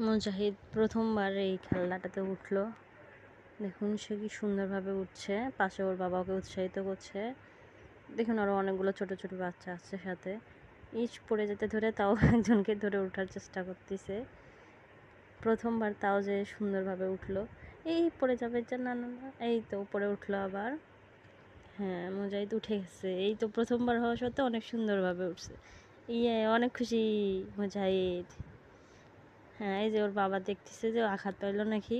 মুজাহিদ প্রথমবার এই খেলনাটাতে উঠলো। দেখুন সে কি সুন্দরভাবে উঠছে, পাশে ওর বাবা ওকে উৎসাহিত করছে। দেখুন আরও অনেকগুলো ছোট ছোট বাচ্চা আছে সাথে। ইচ পড়ে যেতে ধরে তাও একজনকে ধরে ওঠার চেষ্টা করতেছে। প্রথমবার তাও যে সুন্দরভাবে উঠলো। এই পড়ে যাবে যে, না না না, এই তো উপরে উঠলো আবার। হ্যাঁ, মুজাহিদ উঠে গেছে। এই তো প্রথমবার হওয়া সত্ত্বেও অনেক সুন্দরভাবে উঠছে। অনেক খুশি মুজাহিদ। হ্যাঁ, এই যে ওর বাবা দেখতেছে যে আঘাত পাইলো নাকি,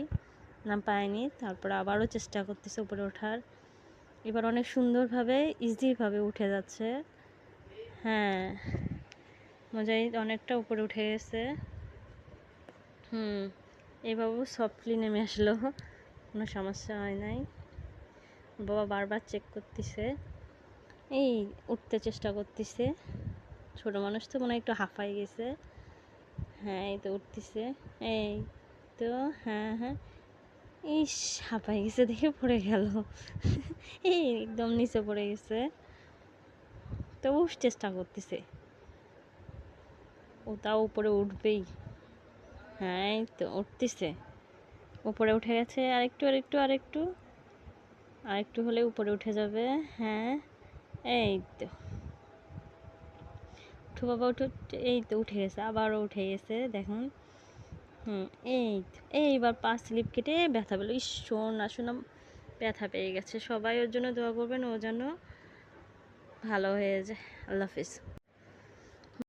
না পায়নি। তারপর আবারও চেষ্টা করতেছে উপরে ওঠার। এবার অনেক সুন্দরভাবে ইজিভাবে উঠে যাচ্ছে। হ্যাঁ, মুজাহিদ অনেকটা উপরে উঠে গেছে। এই বাবু সফটলি নেমে আসলো, কোনো সমস্যা হয় নাই। বাবা বারবার চেক করতেছে, এই উঠতে চেষ্টা করতেছে। ছোট মানুষ তো মনে হয় একটু হাঁফাই গেছে। হ্যাঁ, এই তো উঠতেছে। এই তো হ্যাঁ হ্যাঁ, ইস হাঁপাই গেছে দেখে পড়ে গেল। এই একদম নিচে পড়ে গেছে। তবু চেষ্টা করতেছে, ও তাও উপরে উঠবেই। হ্যাঁ, এই তো উঠতেছে, উপরে উঠে গেছে। আরেকটু আরেকটু আরেকটু আরেকটু হলে উপরে উঠে যাবে। হ্যাঁ, এই তো উঠো বাবা উঠো। এই তো উঠে গেছে, আবারও উঠে গেছে দেখুন। এই তো এইবার পা স্লিপ কেটে ব্যথা পেলো। ইস শোনা শোনা ব্যথা পেয়ে গেছে। সবাই ওর জন্য দোয়া করবেন, ও যেন ভালো হয়ে যায়। আল্লাহ হাফিজ।